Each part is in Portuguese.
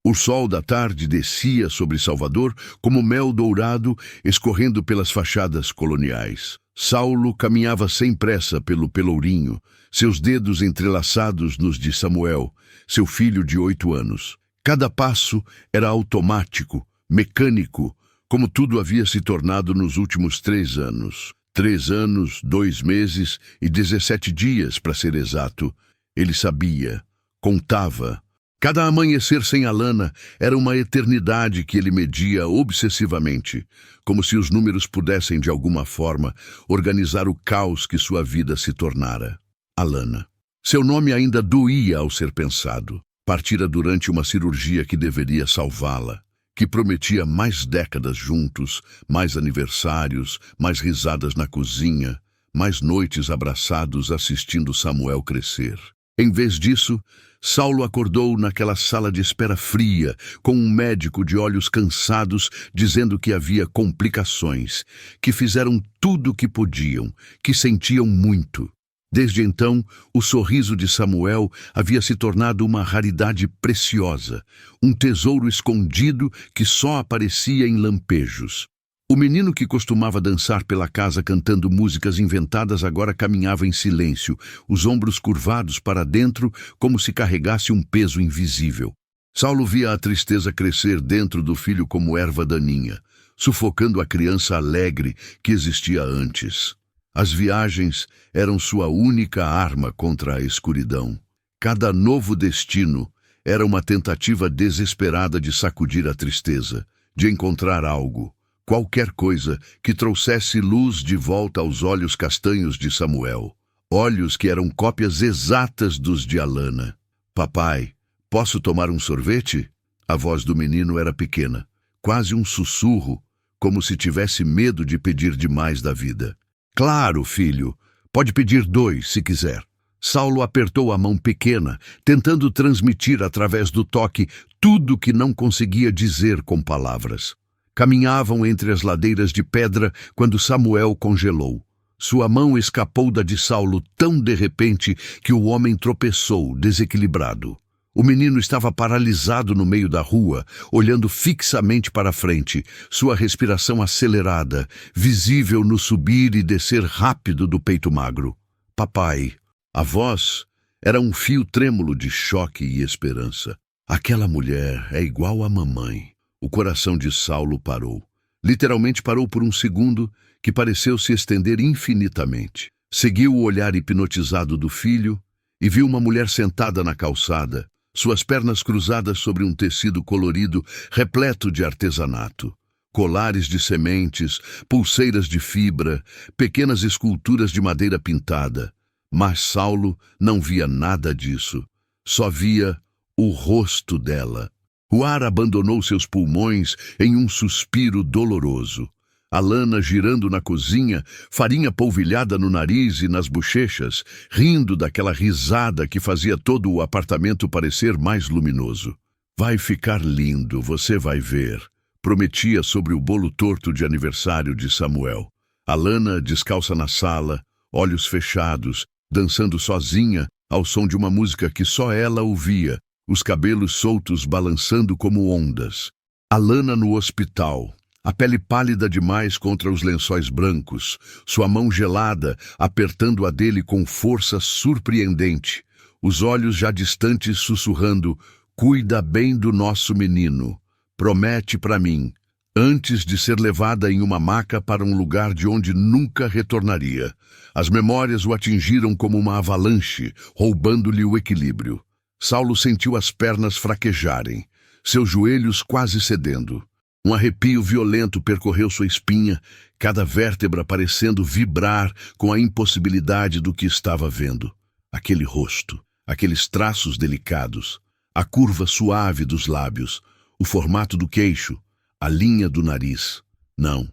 O sol da tarde descia sobre Salvador como mel dourado escorrendo pelas fachadas coloniais. Saulo caminhava sem pressa pelo Pelourinho, seus dedos entrelaçados nos de Samuel, seu filho de 8 anos. Cada passo era automático, mecânico, como tudo havia se tornado nos últimos 3 anos. 3 anos, 2 meses e 17 dias, para ser exato. Ele sabia, contava. Cada amanhecer sem Alana era uma eternidade que ele media obsessivamente, como se os números pudessem, de alguma forma, organizar o caos que sua vida se tornara. Alana. Seu nome ainda doía ao ser pensado. Partira durante uma cirurgia que deveria salvá-la, que prometia mais décadas juntos, mais aniversários, mais risadas na cozinha, mais noites abraçados assistindo Samuel crescer. Em vez disso, Saulo acordou naquela sala de espera fria, com um médico de olhos cansados dizendo que havia complicações, que fizeram tudo o que podiam, que sentiam muito. Desde então, o sorriso de Samuel havia se tornado uma raridade preciosa, um tesouro escondido que só aparecia em lampejos. O menino que costumava dançar pela casa cantando músicas inventadas agora caminhava em silêncio, os ombros curvados para dentro como se carregasse um peso invisível. Saulo via a tristeza crescer dentro do filho como erva daninha, sufocando a criança alegre que existia antes. As viagens eram sua única arma contra a escuridão. Cada novo destino era uma tentativa desesperada de sacudir a tristeza, de encontrar algo, qualquer coisa que trouxesse luz de volta aos olhos castanhos de Samuel. Olhos que eram cópias exatas dos de Alana. Papai, posso tomar um sorvete? A voz do menino era pequena, quase um sussurro, como se tivesse medo de pedir demais da vida. Claro, filho. Pode pedir 2, se quiser. Saulo apertou a mão pequena, tentando transmitir através do toque tudo que não conseguia dizer com palavras. Caminhavam entre as ladeiras de pedra quando Samuel congelou. Sua mão escapou da de Saulo tão de repente que o homem tropeçou, desequilibrado. O menino estava paralisado no meio da rua, olhando fixamente para a frente, sua respiração acelerada, visível no subir e descer rápido do peito magro. Papai. A voz era um fio trêmulo de choque e esperança. Aquela mulher é igual à mamãe. O coração de Saulo parou. Literalmente parou por um segundo, que pareceu se estender infinitamente. Seguiu o olhar hipnotizado do filho e viu uma mulher sentada na calçada, suas pernas cruzadas sobre um tecido colorido repleto de artesanato. Colares de sementes, pulseiras de fibra, pequenas esculturas de madeira pintada. Mas Saulo não via nada disso. Só via o rosto dela. O ar abandonou seus pulmões em um suspiro doloroso. Alana girando na cozinha, farinha polvilhada no nariz e nas bochechas, rindo daquela risada que fazia todo o apartamento parecer mais luminoso. Vai ficar lindo, você vai ver, prometia sobre o bolo torto de aniversário de Samuel. Alana descalça na sala, olhos fechados, dançando sozinha ao som de uma música que só ela ouvia, os cabelos soltos balançando como ondas. Alana no hospital, a pele pálida demais contra os lençóis brancos, sua mão gelada apertando a dele com força surpreendente, os olhos já distantes sussurrando: cuida bem do nosso menino, promete para mim, antes de ser levada em uma maca para um lugar de onde nunca retornaria. As memórias o atingiram como uma avalanche, roubando-lhe o equilíbrio. Saulo sentiu as pernas fraquejarem, seus joelhos quase cedendo. Um arrepio violento percorreu sua espinha, cada vértebra parecendo vibrar com a impossibilidade do que estava vendo. Aquele rosto, aqueles traços delicados, a curva suave dos lábios, o formato do queixo, a linha do nariz. Não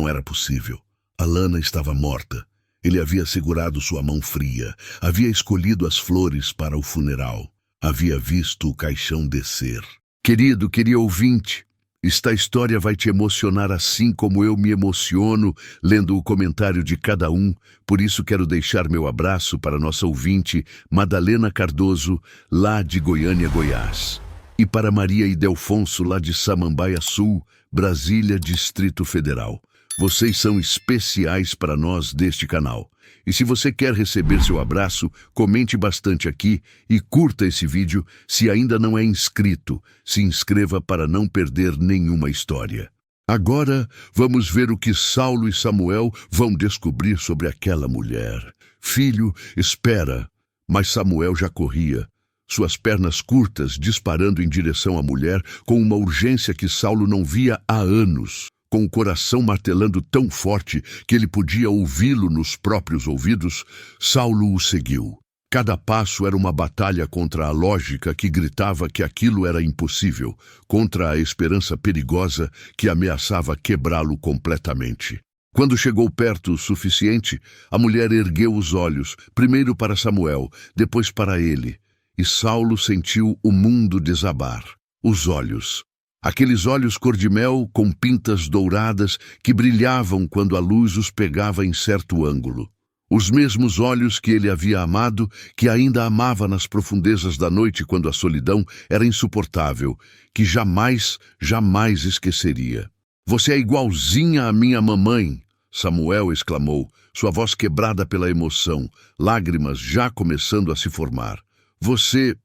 era possível. Alana estava morta. Ele havia segurado sua mão fria, havia escolhido as flores para o funeral, havia visto o caixão descer. Querido ouvinte, esta história vai te emocionar assim como eu me emociono lendo o comentário de cada um, por isso quero deixar meu abraço para nossa ouvinte Madalena Cardoso, lá de Goiânia, Goiás. E para Maria Ildefonso, lá de Samambaia Sul, Brasília, Distrito Federal. Vocês são especiais para nós deste canal. E se você quer receber seu abraço, comente bastante aqui e curta esse vídeo. Se ainda não é inscrito, se inscreva para não perder nenhuma história. Agora, vamos ver o que Saulo e Samuel vão descobrir sobre aquela mulher. Filho, espera. Mas Samuel já corria, suas pernas curtas disparando em direção à mulher com uma urgência que Saulo não via há anos. Com o coração martelando tão forte que ele podia ouvi-lo nos próprios ouvidos, Saulo o seguiu. Cada passo era uma batalha contra a lógica que gritava que aquilo era impossível, contra a esperança perigosa que ameaçava quebrá-lo completamente. Quando chegou perto o suficiente, a mulher ergueu os olhos, primeiro para Samuel, depois para ele, e Saulo sentiu o mundo desabar. Os olhos. Aqueles olhos cor-de-mel com pintas douradas que brilhavam quando a luz os pegava em certo ângulo. Os mesmos olhos que ele havia amado, que ainda amava nas profundezas da noite quando a solidão era insuportável, que jamais esqueceria. Você é igualzinha à minha mamãe, Samuel exclamou, sua voz quebrada pela emoção, lágrimas já começando a se formar. Você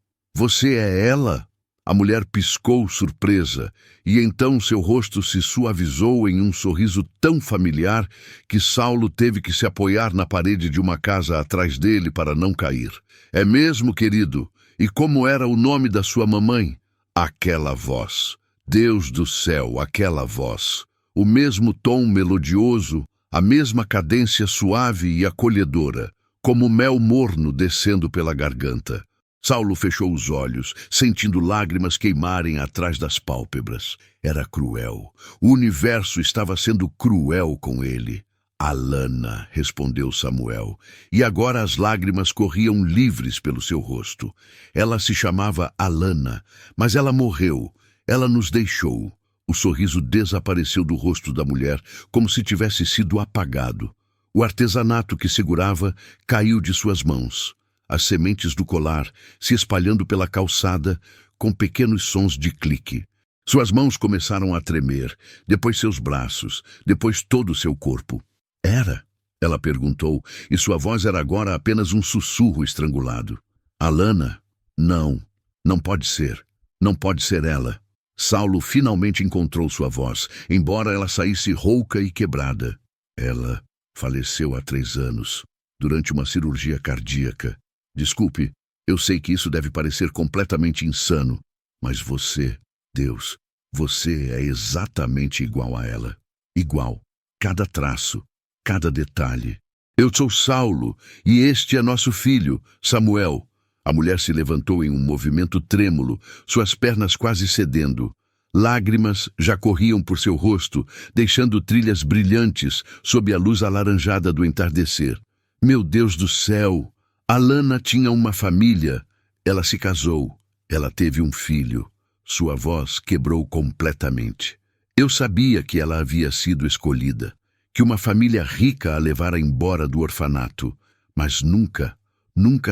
é ela? A mulher piscou surpresa, e então seu rosto se suavizou em um sorriso tão familiar que Saulo teve que se apoiar na parede de uma casa atrás dele para não cair. É mesmo, querido? E como era o nome da sua mamãe? Aquela voz. Deus do céu, aquela voz. O mesmo tom melodioso, a mesma cadência suave e acolhedora, como mel morno descendo pela garganta. Saulo fechou os olhos, sentindo lágrimas queimarem atrás das pálpebras. Era cruel. O universo estava sendo cruel com ele. Alana, respondeu Samuel, e agora as lágrimas corriam livres pelo seu rosto. Ela se chamava Alana, mas ela morreu. Ela nos deixou. O sorriso desapareceu do rosto da mulher, como se tivesse sido apagado. O artesanato que segurava caiu de suas mãos. As sementes do colar se espalhando pela calçada com pequenos sons de clique. Suas mãos começaram a tremer, depois seus braços, depois todo o seu corpo. Era? Ela perguntou, e sua voz era agora apenas um sussurro estrangulado. Alana? Não pode ser. Não pode ser ela. Saulo finalmente encontrou sua voz, embora ela saísse rouca e quebrada. Ela faleceu há 3 anos, durante uma cirurgia cardíaca. Desculpe, eu sei que isso deve parecer completamente insano, mas você, Deus, você é exatamente igual a ela. Igual. Cada traço, cada detalhe. Eu sou Saulo, e este é nosso filho, Samuel. A mulher se levantou em um movimento trêmulo, suas pernas quase cedendo. Lágrimas já corriam por seu rosto, deixando trilhas brilhantes sob a luz alaranjada do entardecer. Meu Deus do céu! Alana tinha uma família. Ela se casou. Ela teve um filho. Sua voz quebrou completamente. Eu sabia que ela havia sido escolhida, que uma família rica a levara embora do orfanato, mas nunca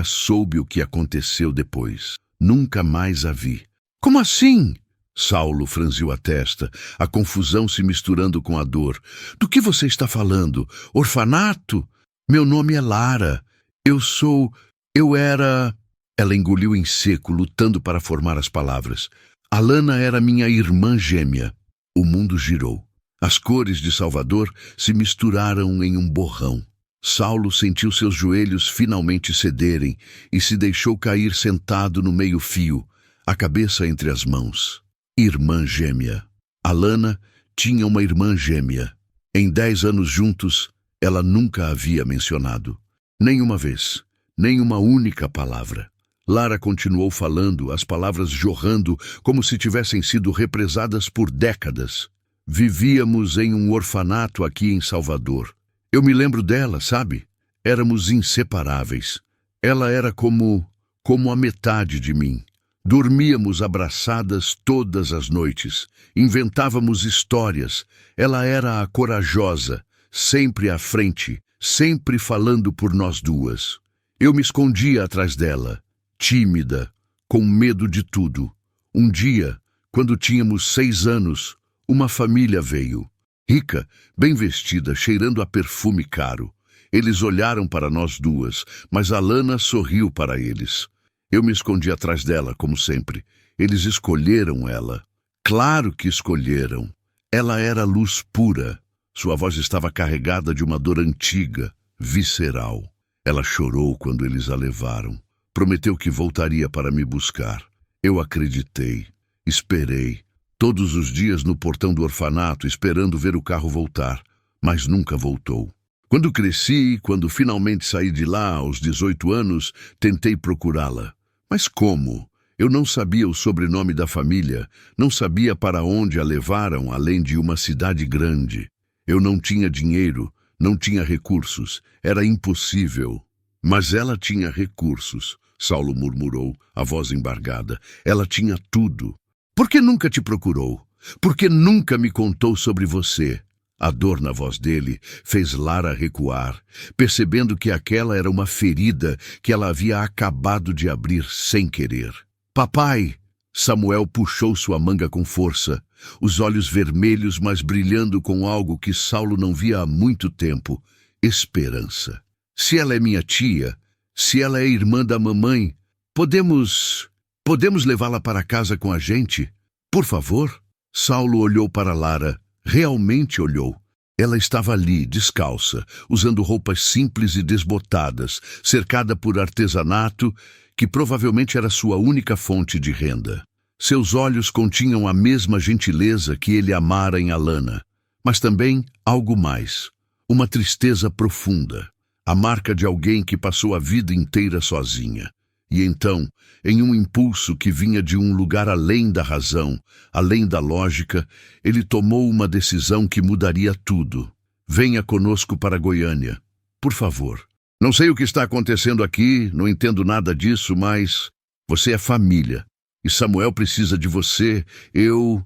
soube o que aconteceu depois. Nunca mais a vi. Como assim? Saulo franziu a testa, a confusão se misturando com a dor. Do que você está falando? Orfanato? Meu nome é Lara. Eu era... Ela engoliu em seco, lutando para formar as palavras. Alana era minha irmã gêmea. O mundo girou. As cores de Salvador se misturaram em um borrão. Saulo sentiu seus joelhos finalmente cederem e se deixou cair sentado no meio-fio, a cabeça entre as mãos. Irmã gêmea. Alana tinha uma irmã gêmea. Em 10 anos juntos, ela nunca havia mencionado. Nenhuma vez, nem uma única palavra. Lara continuou falando, as palavras jorrando como se tivessem sido represadas por décadas. Vivíamos em um orfanato aqui em Salvador. Eu me lembro dela, sabe? Éramos inseparáveis. Ela era como a metade de mim. Dormíamos abraçadas todas as noites. Inventávamos histórias. Ela era a corajosa, sempre à frente, sempre falando por nós duas. Eu me escondia atrás dela, tímida, com medo de tudo. Um dia, quando tínhamos 6 anos, uma família veio. Rica, bem vestida, cheirando a perfume caro. Eles olharam para nós duas, mas Alana sorriu para eles. Eu me escondi atrás dela, como sempre. Eles escolheram ela. Claro que escolheram. Ela era luz pura. Sua voz estava carregada de uma dor antiga, visceral. Ela chorou quando eles a levaram. Prometeu que voltaria para me buscar. Eu acreditei. Esperei. Todos os dias no portão do orfanato, esperando ver o carro voltar. Mas nunca voltou. Quando cresci, quando finalmente saí de lá, aos 18 anos, tentei procurá-la. Mas como? Eu não sabia o sobrenome da família, não sabia para onde a levaram, além de uma cidade grande. Eu não tinha dinheiro, não tinha recursos, era impossível. Mas ela tinha recursos, Saulo murmurou, a voz embargada. Ela tinha tudo. Por que nunca te procurou? Por que nunca me contou sobre você? A dor na voz dele fez Lara recuar, percebendo que aquela era uma ferida que ela havia acabado de abrir sem querer. Papai! Samuel puxou sua manga com força, os olhos vermelhos, mas brilhando com algo que Saulo não via há muito tempo: esperança. Se ela é minha tia, se ela é irmã da mamãe, podemos levá-la para casa com a gente? Por favor? Saulo olhou para Lara. Realmente olhou. Ela estava ali, descalça, usando roupas simples e desbotadas, cercada por artesanato, que provavelmente era sua única fonte de renda. Seus olhos continham a mesma gentileza que ele amara em Alana, mas também algo mais, uma tristeza profunda, a marca de alguém que passou a vida inteira sozinha. E então, em um impulso que vinha de um lugar além da razão, além da lógica, ele tomou uma decisão que mudaria tudo. Venha conosco para Goiânia, por favor. Não sei o que está acontecendo aqui, não entendo nada disso, mas você é família. E Samuel precisa de você. Eu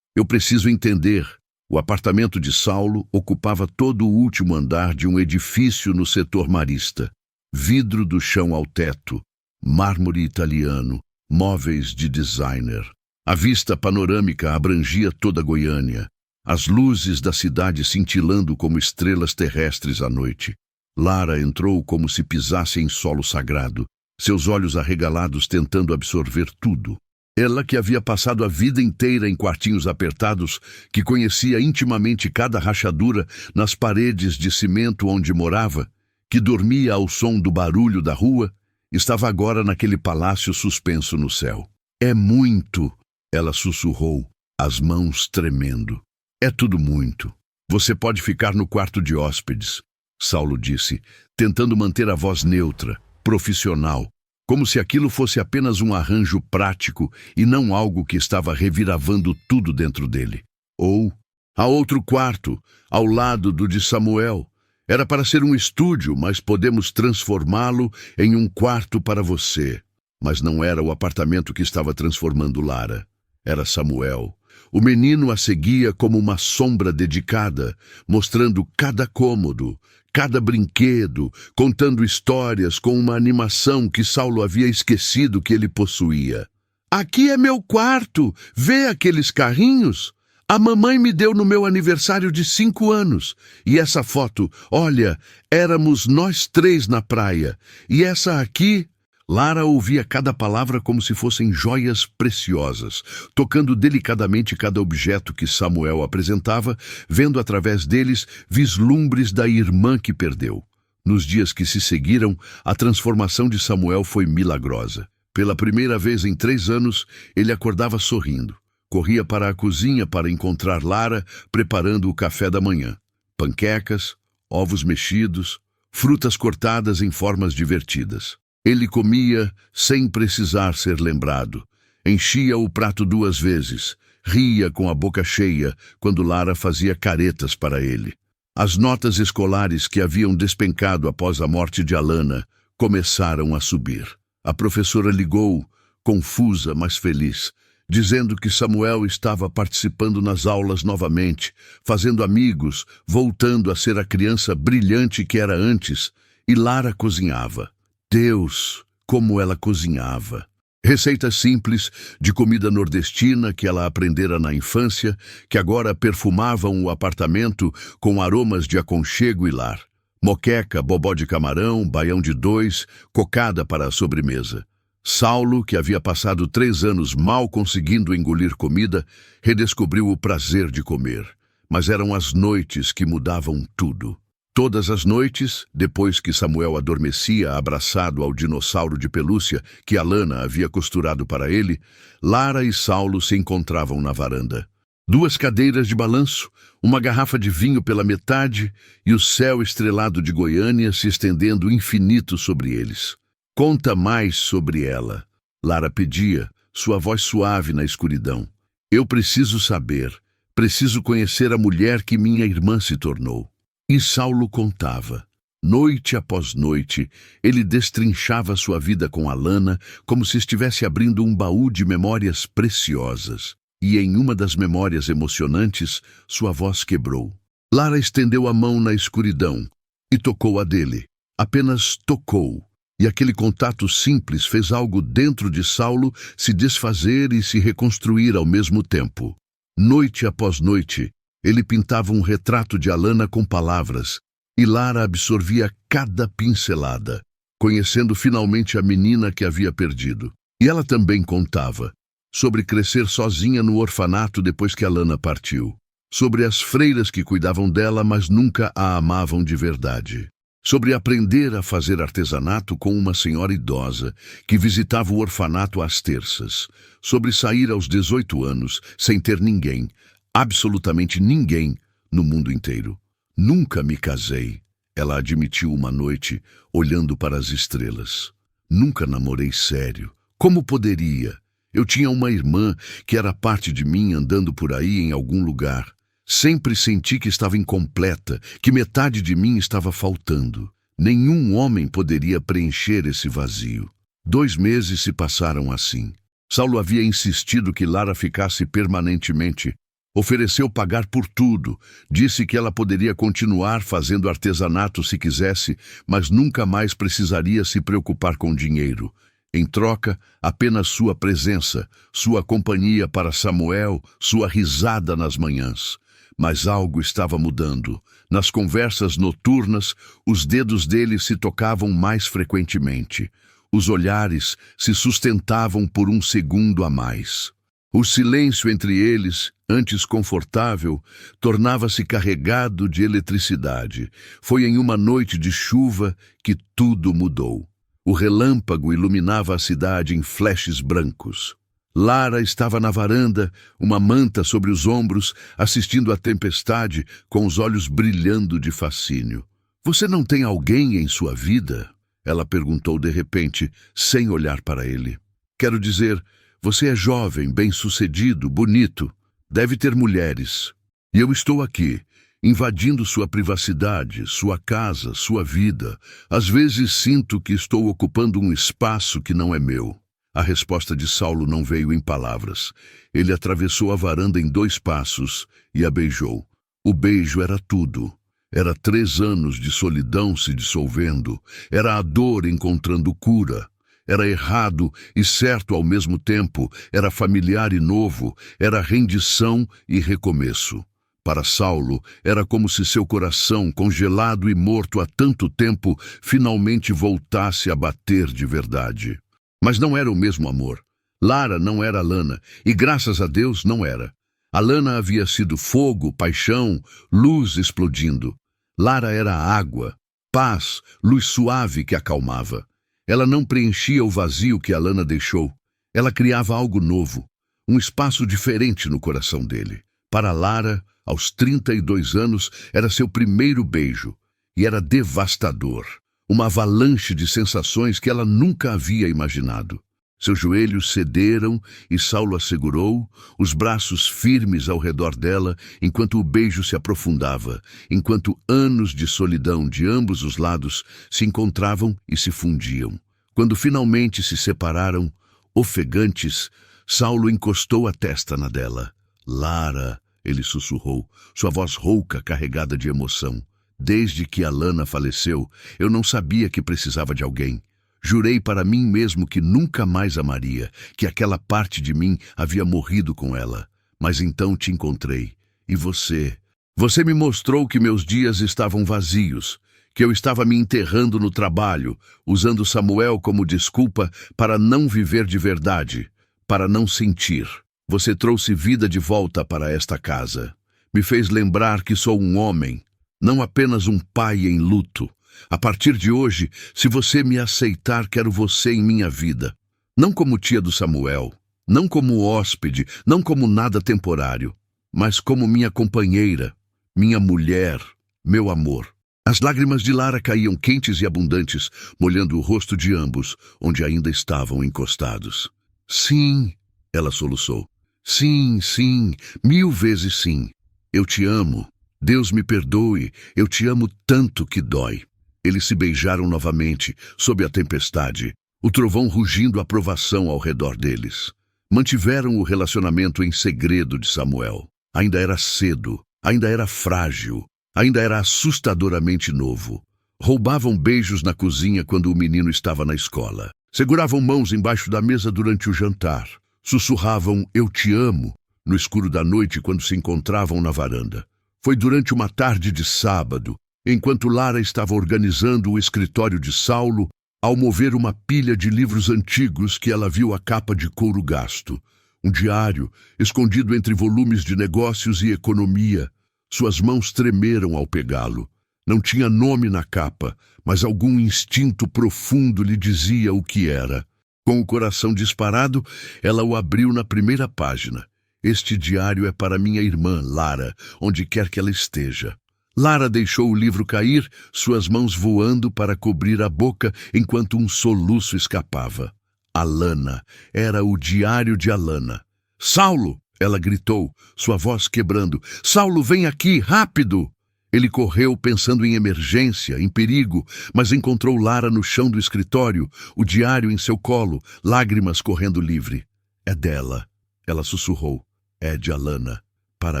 preciso entender. O apartamento de Saulo ocupava todo o último andar de um edifício no setor marista. Vidro do chão ao teto. Mármore italiano, móveis de designer. A vista panorâmica abrangia toda Goiânia, as luzes da cidade cintilando como estrelas terrestres à noite. Lara entrou como se pisasse em solo sagrado, seus olhos arregalados tentando absorver tudo. Ela, que havia passado a vida inteira em quartinhos apertados, que conhecia intimamente cada rachadura nas paredes de cimento onde morava, que dormia ao som do barulho da rua, estava agora naquele palácio suspenso no céu. É muito, ela sussurrou, as mãos tremendo. É tudo muito. Você pode ficar no quarto de hóspedes, Saulo disse, tentando manter a voz neutra, profissional, como se aquilo fosse apenas um arranjo prático e não algo que estava reviravando tudo dentro dele. Ou, há outro quarto, ao lado do de Samuel. Era para ser um estúdio, mas podemos transformá-lo em um quarto para você. Mas não era o apartamento que estava transformando Lara. Era Samuel. O menino a seguia como uma sombra dedicada, mostrando cada cômodo, cada brinquedo, contando histórias com uma animação que Saulo havia esquecido que ele possuía. Aqui é meu quarto, vê aqueles carrinhos? A mamãe me deu no meu aniversário de 5 anos. E essa foto, olha, éramos nós 3 na praia. E essa aqui... Lara ouvia cada palavra como se fossem joias preciosas, tocando delicadamente cada objeto que Samuel apresentava, vendo através deles vislumbres da irmã que perdeu. Nos dias que se seguiram, a transformação de Samuel foi milagrosa. Pela primeira vez em 3 anos, ele acordava sorrindo. Corria para a cozinha para encontrar Lara preparando o café da manhã. Panquecas, ovos mexidos, frutas cortadas em formas divertidas. Ele comia sem precisar ser lembrado. Enchia o prato 2 vezes. Ria com a boca cheia quando Lara fazia caretas para ele. As notas escolares que haviam despencado após a morte de Alana começaram a subir. A professora ligou, confusa, mas feliz, dizendo que Samuel estava participando nas aulas novamente, fazendo amigos, voltando a ser a criança brilhante que era antes, e Lara cozinhava. Deus, como ela cozinhava! Receitas simples de comida nordestina que ela aprendera na infância, que agora perfumavam o apartamento com aromas de aconchego e lar. Moqueca, bobó de camarão, baião de dois, cocada para a sobremesa. Saulo, que havia passado 3 anos mal conseguindo engolir comida, redescobriu o prazer de comer. Mas eram as noites que mudavam tudo. Todas as noites, depois que Samuel adormecia abraçado ao dinossauro de pelúcia que Alana havia costurado para ele, Lara e Saulo se encontravam na varanda. 2 cadeiras de balanço, uma garrafa de vinho pela metade e o céu estrelado de Goiânia se estendendo infinito sobre eles. Conta mais sobre ela, Lara pedia, sua voz suave na escuridão. Eu preciso saber, preciso conhecer a mulher que minha irmã se tornou. E Saulo contava. Noite após noite, ele destrinchava sua vida com Alana como se estivesse abrindo um baú de memórias preciosas. E em uma das memórias emocionantes, sua voz quebrou. Lara estendeu a mão na escuridão e tocou a dele. Apenas tocou. E aquele contato simples fez algo dentro de Saulo se desfazer e se reconstruir ao mesmo tempo. Noite após noite, ele pintava um retrato de Alana com palavras, e Lara absorvia cada pincelada, conhecendo finalmente a menina que havia perdido. E ela também contava sobre crescer sozinha no orfanato depois que Alana partiu, sobre as freiras que cuidavam dela, mas nunca a amavam de verdade, sobre aprender a fazer artesanato com uma senhora idosa que visitava o orfanato às terças, sobre sair aos 18 anos sem ter ninguém, absolutamente ninguém, no mundo inteiro. Nunca me casei, ela admitiu uma noite, olhando para as estrelas. Nunca namorei sério. Como poderia? Eu tinha uma irmã que era parte de mim andando por aí em algum lugar. Sempre senti que estava incompleta, que metade de mim estava faltando. Nenhum homem poderia preencher esse vazio. 2 meses se passaram assim. Saulo havia insistido que Lara ficasse permanentemente. Ofereceu pagar por tudo. Disse que ela poderia continuar fazendo artesanato se quisesse, mas nunca mais precisaria se preocupar com dinheiro. Em troca, apenas sua presença, sua companhia para Samuel, sua risada nas manhãs. Mas algo estava mudando. Nas conversas noturnas, os dedos dele se tocavam mais frequentemente. Os olhares se sustentavam por um segundo a mais. O silêncio entre eles, antes confortável, tornava-se carregado de eletricidade. Foi em uma noite de chuva que tudo mudou. O relâmpago iluminava a cidade em flashes brancos. Lara estava na varanda, uma manta sobre os ombros, assistindo à tempestade, com os olhos brilhando de fascínio. Você não tem alguém em sua vida? Ela perguntou de repente, sem olhar para ele. Quero dizer, você é jovem, bem-sucedido, bonito. Deve ter mulheres. E eu estou aqui, invadindo sua privacidade, sua casa, sua vida. Às vezes sinto que estou ocupando um espaço que não é meu. A resposta de Saulo não veio em palavras. Ele atravessou a varanda em 2 passos e a beijou. O beijo era tudo. Era 3 anos de solidão se dissolvendo. Era a dor encontrando cura. Era errado e certo ao mesmo tempo. Era familiar e novo. Era rendição e recomeço. Para Saulo, era como se seu coração, congelado e morto há tanto tempo, finalmente voltasse a bater de verdade. Mas não era o mesmo amor. Lara não era Alana, e graças a Deus não era. Alana havia sido fogo, paixão, luz explodindo. Lara era água, paz, luz suave que acalmava. Ela não preenchia o vazio que Alana deixou. Ela criava algo novo, um espaço diferente no coração dele. Para Lara, aos 32 anos, era seu primeiro beijo, e era devastador. Uma avalanche de sensações que ela nunca havia imaginado. Seus joelhos cederam e Saulo a segurou, os braços firmes ao redor dela, enquanto o beijo se aprofundava, enquanto anos de solidão de ambos os lados se encontravam e se fundiam. Quando finalmente se separaram, ofegantes, Saulo encostou a testa na dela. Lara, ele sussurrou, sua voz rouca carregada de emoção. Desde que Alana faleceu, eu não sabia que precisava de alguém. Jurei para mim mesmo que nunca mais amaria, que aquela parte de mim havia morrido com ela. Mas então te encontrei. E você? Você me mostrou que meus dias estavam vazios, que eu estava me enterrando no trabalho, usando Samuel como desculpa para não viver de verdade, para não sentir. Você trouxe vida de volta para esta casa. Me fez lembrar que sou um homem, não apenas um pai em luto. A partir de hoje, se você me aceitar, quero você em minha vida. Não como tia do Samuel, não como hóspede, não como nada temporário, mas como minha companheira, minha mulher, meu amor. As lágrimas de Lara caíam quentes e abundantes, molhando o rosto de ambos, onde ainda estavam encostados. Sim, ela soluçou. Sim, sim, 1000 vezes sim. Eu te amo. Deus me perdoe, eu te amo tanto que dói. Eles se beijaram novamente, sob a tempestade, o trovão rugindo aprovação ao redor deles. Mantiveram o relacionamento em segredo de Samuel. Ainda era cedo, ainda era frágil, ainda era assustadoramente novo. Roubavam beijos na cozinha quando o menino estava na escola. Seguravam mãos embaixo da mesa durante o jantar. Sussurravam "eu te amo" no escuro da noite quando se encontravam na varanda. Foi durante uma tarde de sábado, enquanto Lara estava organizando o escritório de Saulo, ao mover uma pilha de livros antigos, que ela viu a capa de couro gasto. Um diário, escondido entre volumes de negócios e economia. Suas mãos tremeram ao pegá-lo. Não tinha nome na capa, mas algum instinto profundo lhe dizia o que era. Com o coração disparado, ela o abriu na primeira página. Este diário é para minha irmã, Lara, onde quer que ela esteja. Lara deixou o livro cair, suas mãos voando para cobrir a boca enquanto um soluço escapava. Alana. Era o diário de Alana. "Saulo!" ela gritou, sua voz quebrando. "Saulo, vem aqui, rápido!" Ele correu pensando em emergência, em perigo, mas encontrou Lara no chão do escritório, o diário em seu colo, lágrimas correndo livre. "É dela", ela sussurrou. "É de Alana, para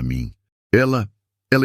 mim." Ela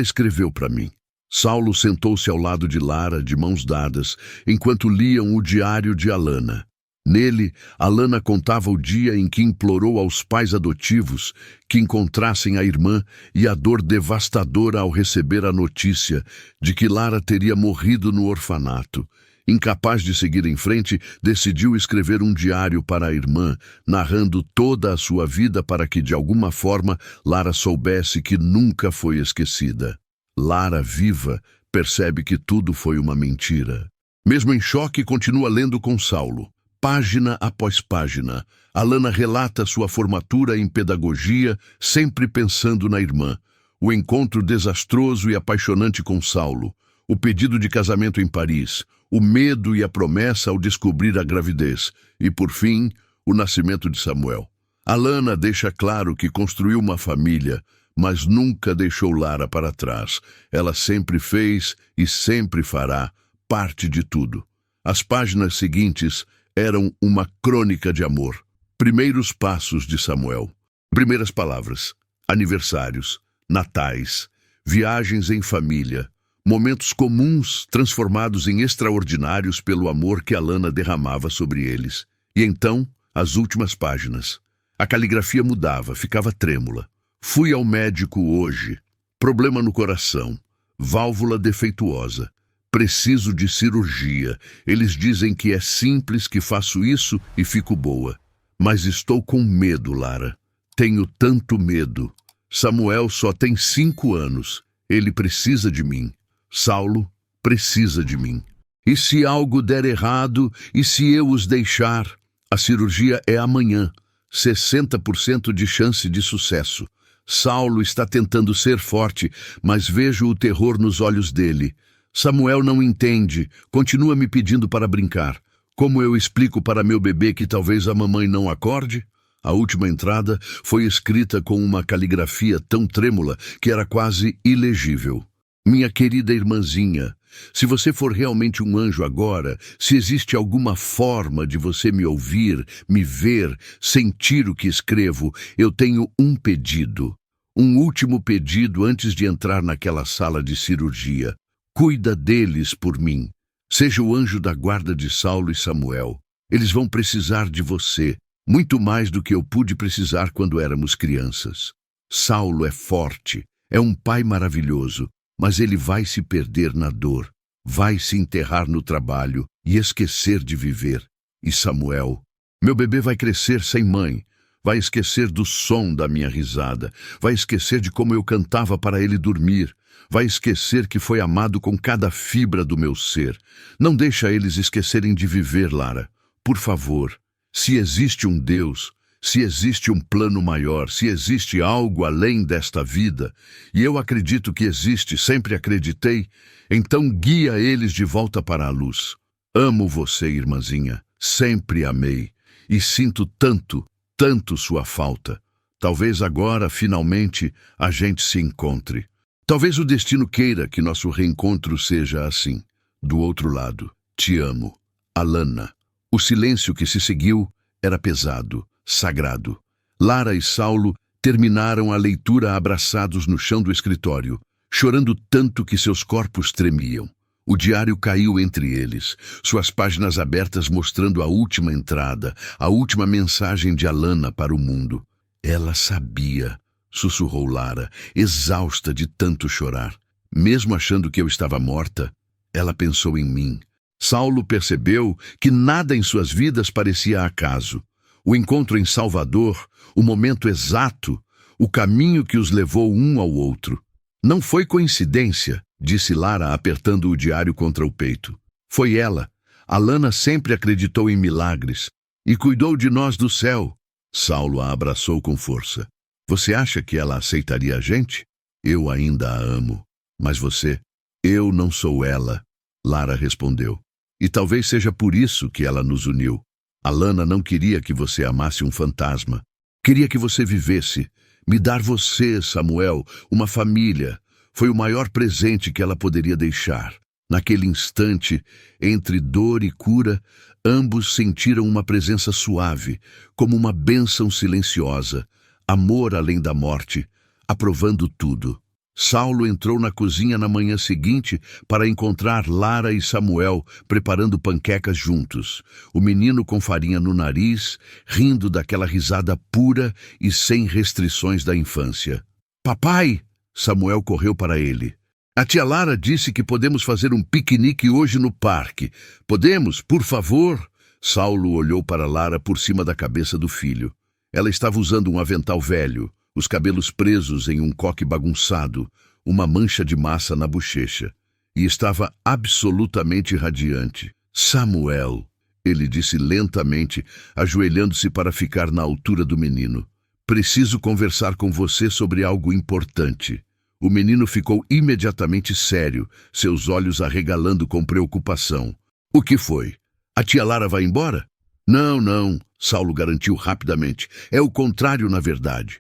escreveu para mim. Saulo sentou-se ao lado de Lara, de mãos dadas, enquanto liam o diário de Alana. Nele, Alana contava o dia em que implorou aos pais adotivos que encontrassem a irmã e a dor devastadora ao receber a notícia de que Lara teria morrido no orfanato. Incapaz de seguir em frente, decidiu escrever um diário para a irmã, narrando toda a sua vida para que, de alguma forma, Lara soubesse que nunca foi esquecida. Lara, viva, percebe que tudo foi uma mentira. Mesmo em choque, continua lendo com Saulo. Página após página, Alana relata sua formatura em pedagogia, sempre pensando na irmã. O encontro desastroso e apaixonante com Saulo. O pedido de casamento em Paris. O medo e a promessa ao descobrir a gravidez. E, por fim, o nascimento de Samuel. Alana deixa claro que construiu uma família, mas nunca deixou Lara para trás. Ela sempre fez e sempre fará parte de tudo. As páginas seguintes eram uma crônica de amor. Primeiros passos de Samuel. Primeiras palavras. Aniversários. Natais. Viagens em família. Momentos comuns transformados em extraordinários pelo amor que Alana derramava sobre eles. E então, as últimas páginas. A caligrafia mudava, ficava trêmula. "Fui ao médico hoje. Problema no coração. Válvula defeituosa. Preciso de cirurgia. Eles dizem que é simples, que faço isso e fico boa. Mas estou com medo, Lara. Tenho tanto medo. Samuel só tem 5 anos. Ele precisa de mim. Saulo precisa de mim. E se algo der errado, e se eu os deixar? A cirurgia é amanhã. 60% de chance de sucesso. Saulo está tentando ser forte, mas vejo o terror nos olhos dele. Samuel não entende, continua me pedindo para brincar. Como eu explico para meu bebê que talvez a mamãe não acorde? A última entrada foi escrita com uma caligrafia tão trêmula que era quase ilegível. Minha querida irmãzinha, se você for realmente um anjo agora, se existe alguma forma de você me ouvir, me ver, sentir o que escrevo, eu tenho um pedido. Um último pedido antes de entrar naquela sala de cirurgia. Cuida deles por mim. Seja o anjo da guarda de Saulo e Samuel. Eles vão precisar de você, muito mais do que eu pude precisar quando éramos crianças. Saulo é forte, é um pai maravilhoso, mas ele vai se perder na dor, vai se enterrar no trabalho e esquecer de viver. E Samuel, meu bebê vai crescer sem mãe, vai esquecer do som da minha risada, vai esquecer de como eu cantava para ele dormir, vai esquecer que foi amado com cada fibra do meu ser. Não deixa eles esquecerem de viver, Lara. Por favor, se existe um Deus, se existe um plano maior, se existe algo além desta vida, e eu acredito que existe, sempre acreditei, então guia eles de volta para a luz. Amo você, irmãzinha, sempre amei, e sinto tanto, tanto sua falta. Talvez agora, finalmente, a gente se encontre. Talvez o destino queira que nosso reencontro seja assim. Do outro lado, te amo. Alana. O silêncio que se seguiu era pesado, sagrado. Lara e Saulo terminaram a leitura abraçados no chão do escritório, chorando tanto que seus corpos tremiam. O diário caiu entre eles, suas páginas abertas mostrando a última entrada, a última mensagem de Alana para o mundo. Ela sabia, sussurrou Lara, exausta de tanto chorar. Mesmo achando que eu estava morta, ela pensou em mim. Saulo percebeu que nada em suas vidas parecia acaso. O encontro em Salvador, o momento exato, o caminho que os levou um ao outro. Não foi coincidência, disse Lara apertando o diário contra o peito. Foi ela. Alana sempre acreditou em milagres e cuidou de nós do céu. Saulo a abraçou com força. Você acha que ela aceitaria a gente? Eu ainda a amo. Mas você? Eu não sou ela, Lara respondeu. E talvez seja por isso que ela nos uniu. Alana não queria que você amasse um fantasma. Queria que você vivesse. Me dar você, Samuel, uma família. Foi o maior presente que ela poderia deixar. Naquele instante, entre dor e cura, ambos sentiram uma presença suave, como uma bênção silenciosa, amor além da morte, aprovando tudo. Saulo entrou na cozinha na manhã seguinte para encontrar Lara e Samuel preparando panquecas juntos. O menino com farinha no nariz, rindo daquela risada pura e sem restrições da infância. Papai! Samuel correu para ele. A tia Lara disse que podemos fazer um piquenique hoje no parque. Podemos, por favor? Saulo olhou para Lara por cima da cabeça do filho. Ela estava usando um avental velho, os cabelos presos em um coque bagunçado, uma mancha de massa na bochecha. E estava absolutamente radiante. Samuel, ele disse lentamente, ajoelhando-se para ficar na altura do menino. Preciso conversar com você sobre algo importante. O menino ficou imediatamente sério, seus olhos arregalando com preocupação. O que foi? A tia Lara vai embora? Não, não, Saulo garantiu rapidamente. É o contrário, na verdade.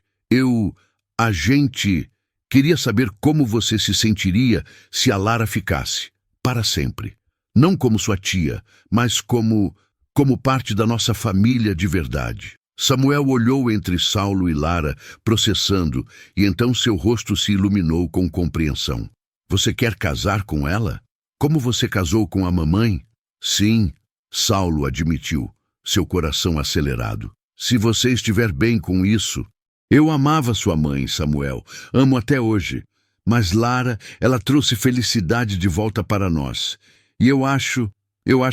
A gente queria saber como você se sentiria se a Lara ficasse, para sempre. Não como sua tia, mas como parte da nossa família de verdade. Samuel olhou entre Saulo e Lara, processando, e então seu rosto se iluminou com compreensão. Você quer casar com ela? Como você casou com a mamãe? Sim, Saulo admitiu, seu coração acelerado. Se você estiver bem com isso... Eu amava sua mãe, Samuel, amo até hoje. Mas Lara, ela trouxe felicidade de volta para nós. E eu acho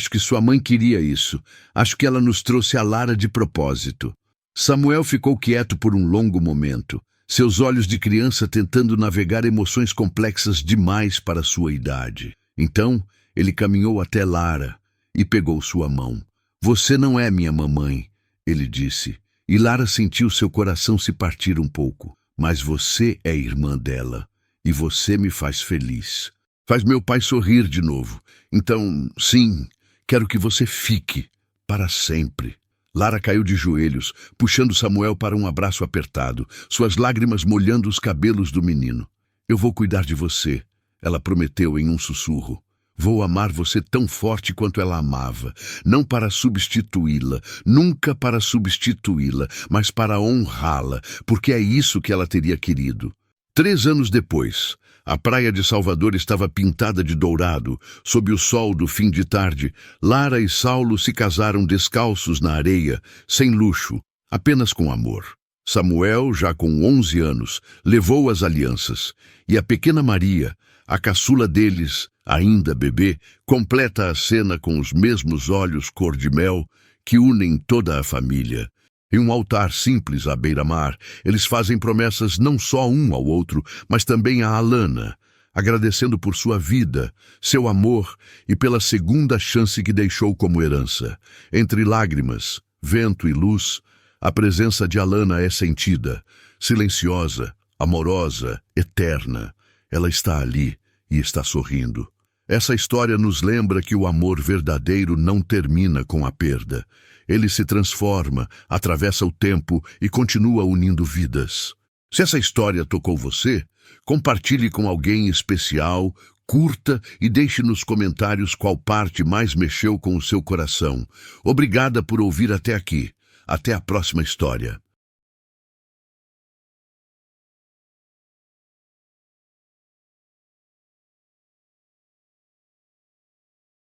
que sua mãe queria isso. Acho que ela nos trouxe a Lara de propósito. Samuel ficou quieto por um longo momento, seus olhos de criança tentando navegar emoções complexas demais para sua idade. Então, ele caminhou até Lara e pegou sua mão. Você não é minha mamãe, ele disse. E Lara sentiu seu coração se partir um pouco. Mas você é irmã dela, e você me faz feliz. Faz meu pai sorrir de novo. Então, sim, quero que você fique, para sempre. Lara caiu de joelhos, puxando Samuel para um abraço apertado, suas lágrimas molhando os cabelos do menino. Eu vou cuidar de você, ela prometeu em um sussurro. Vou amar você tão forte quanto ela amava, não para substituí-la, nunca para substituí-la, mas para honrá-la, porque é isso que ela teria querido. 3 anos depois, a praia de Salvador estava pintada de dourado. Sob o sol do fim de tarde, Lara e Saulo se casaram descalços na areia, sem luxo, apenas com amor. Samuel, já com 11 anos, levou as alianças, e a pequena Maria, a caçula deles, ainda bebê, completa a cena com os mesmos olhos cor de mel que unem toda a família. Em um altar simples à beira-mar, eles fazem promessas não só um ao outro, mas também a Alana, agradecendo por sua vida, seu amor e pela segunda chance que deixou como herança. Entre lágrimas, vento e luz, a presença de Alana é sentida, silenciosa, amorosa, eterna. Ela está ali e está sorrindo. Essa história nos lembra que o amor verdadeiro não termina com a perda. Ele se transforma, atravessa o tempo e continua unindo vidas. Se essa história tocou você, compartilhe com alguém especial, curta e deixe nos comentários qual parte mais mexeu com o seu coração. Obrigada por ouvir até aqui. Até a próxima história.